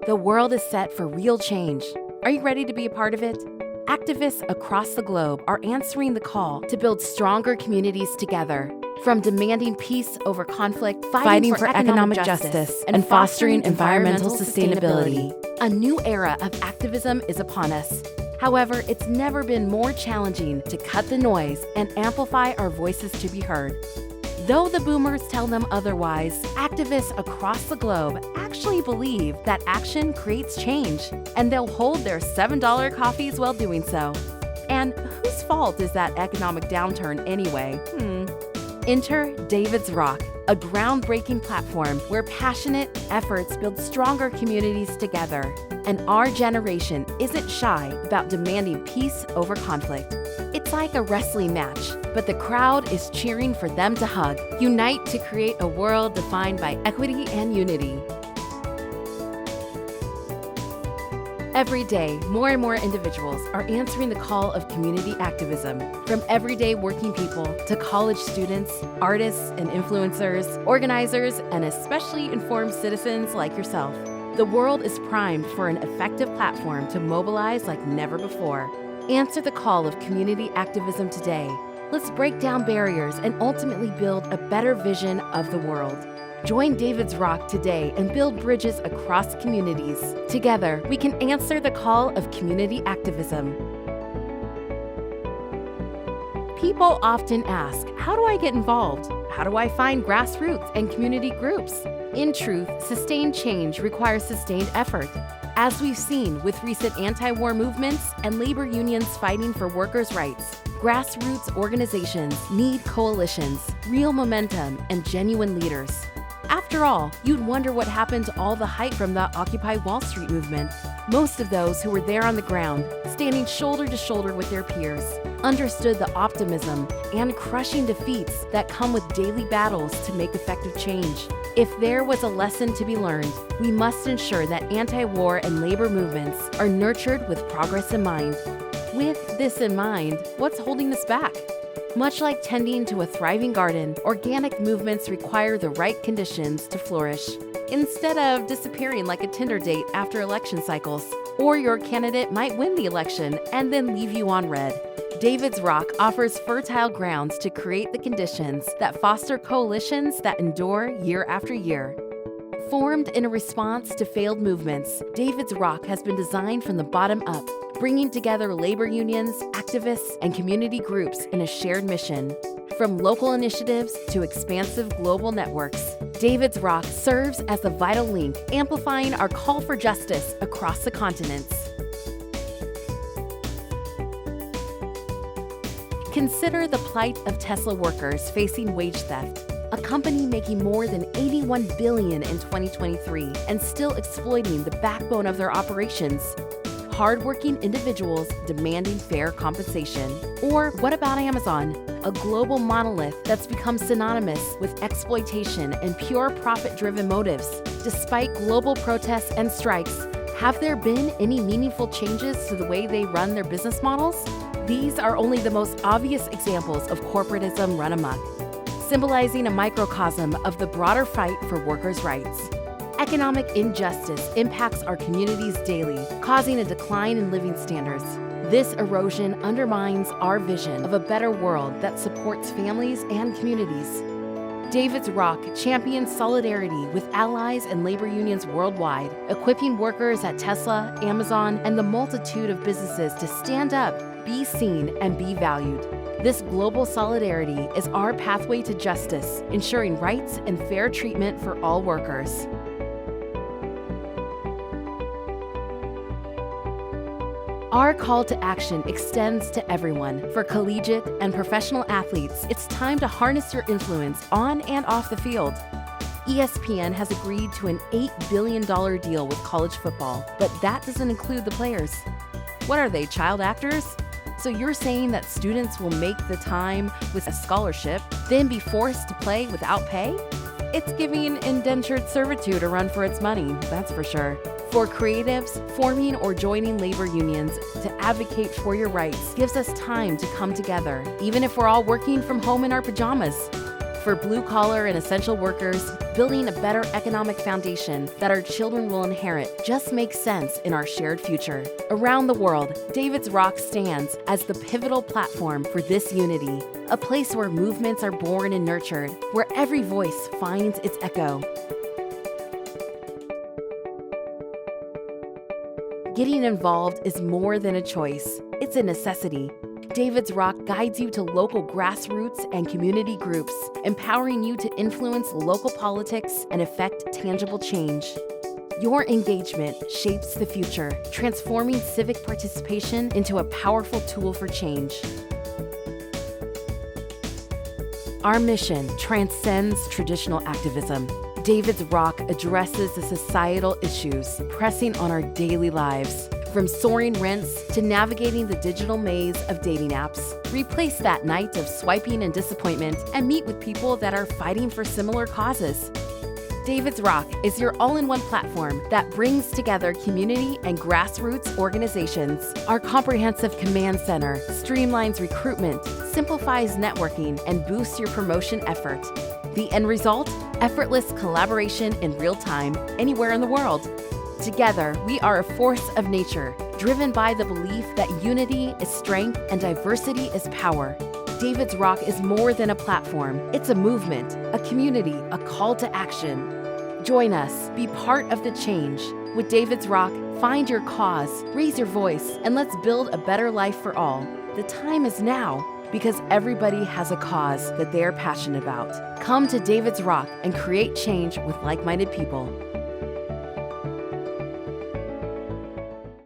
The world is set for real change. Are you ready to be a part of it? Activists across the globe are answering the call to build stronger communities together. From demanding peace over conflict, fighting for economic justice, and fostering environmental sustainability. A new era of activism is upon us. However, it's never been more challenging to cut the noise and amplify our voices to be heard. Though the boomers tell them otherwise, activists across the globe actually believe that action creates change, and they'll hold their $7 coffees while doing so. And whose fault is that economic downturn anyway? Enter DavidsRock, a groundbreaking platform where passionate efforts build stronger communities together. And our generation isn't shy about demanding peace over conflict. It's like a wrestling match, but the crowd is cheering for them to hug. Unite to create a world defined by equity and unity. Every day, more and more individuals are answering the call of community activism. From everyday working people to college students, artists and influencers, organizers, and especially informed citizens like yourself. The world is primed for an effective platform to mobilize like never before. Answer the call of community activism today. Let's break down barriers and ultimately build a better vision of the world. Join DavidsRock today and build bridges across communities. Together, we can answer the call of community activism. People often ask, how do I get involved? How do I find grassroots and community groups? In truth, sustained change requires sustained effort. As we've seen with recent anti-war movements and labor unions fighting for workers' rights, grassroots organizations need coalitions, real momentum, and genuine leaders. After all, you'd wonder what happened to all the hype from the Occupy Wall Street movement. Most of those who were there on the ground, standing shoulder to shoulder with their peers, understood the optimism and crushing defeats that come with daily battles to make effective change. If there was a lesson to be learned, we must ensure that anti-war and labor movements are nurtured with progress in mind. With this in mind, what's holding us back? Much like tending to a thriving garden, organic movements require the right conditions to flourish. Instead of disappearing like a Tinder date after election cycles, or your candidate might win the election and then leave you on red. DavidsRock offers fertile grounds to create the conditions that foster coalitions that endure year after year. Formed in a response to failed movements, DavidsRock has been designed from the bottom up, bringing together labor unions, activists, and community groups in a shared mission. From local initiatives to expansive global networks, DavidsRock serves as a vital link, amplifying our call for justice across the continents. Consider the plight of Tesla workers facing wage theft. A company making more than $81 billion in 2023 and still exploiting the backbone of their operations. Hardworking individuals demanding fair compensation. Or what about Amazon, a global monolith that's become synonymous with exploitation and pure profit-driven motives? Despite global protests and strikes, have there been any meaningful changes to the way they run their business models? These are only the most obvious examples of corporatism run amok, symbolizing a microcosm of the broader fight for workers' rights. Economic injustice impacts our communities daily, causing a decline in living standards. This erosion undermines our vision of a better world that supports families and communities. DavidsRock champions solidarity with allies and labor unions worldwide, equipping workers at Tesla, Amazon, and the multitude of businesses to stand up, be seen, and be valued. This global solidarity is our pathway to justice, ensuring rights and fair treatment for all workers. Our call to action extends to everyone. For collegiate and professional athletes, it's time to harness your influence on and off the field. ESPN has agreed to an $8 billion deal with college football, but that doesn't include the players. What are they, child actors? So you're saying that students will make the time with a scholarship, then be forced to play without pay? It's giving indentured servitude a run for its money, that's for sure. For creatives, forming or joining labor unions to advocate for your rights gives us time to come together, even if we're all working from home in our pajamas. For blue-collar and essential workers, building a better economic foundation that our children will inherit just makes sense in our shared future. Around the world, DavidsRock stands as the pivotal platform for this unity, a place where movements are born and nurtured, where every voice finds its echo. Getting involved is more than a choice, it's a necessity. DavidsRock guides you to local grassroots and community groups, empowering you to influence local politics and effect tangible change. Your engagement shapes the future, transforming civic participation into a powerful tool for change. Our mission transcends traditional activism. DavidsRock addresses the societal issues pressing on our daily lives. From soaring rents to navigating the digital maze of dating apps, replace that night of swiping and disappointment and meet with people that are fighting for similar causes. DavidsRock is your all-in-one platform that brings together community and grassroots organizations. Our comprehensive command center streamlines recruitment, simplifies networking, and boosts your promotion effort. The end result? Effortless collaboration in real time, anywhere in the world. Together, we are a force of nature, driven by the belief that unity is strength and diversity is power. DavidsRock is more than a platform. It's a movement, a community, a call to action. Join us, be part of the change. With DavidsRock, find your cause, raise your voice, and let's build a better life for all. The time is now, because everybody has a cause that they're passionate about. Come to DavidsRock and create change with like-minded people.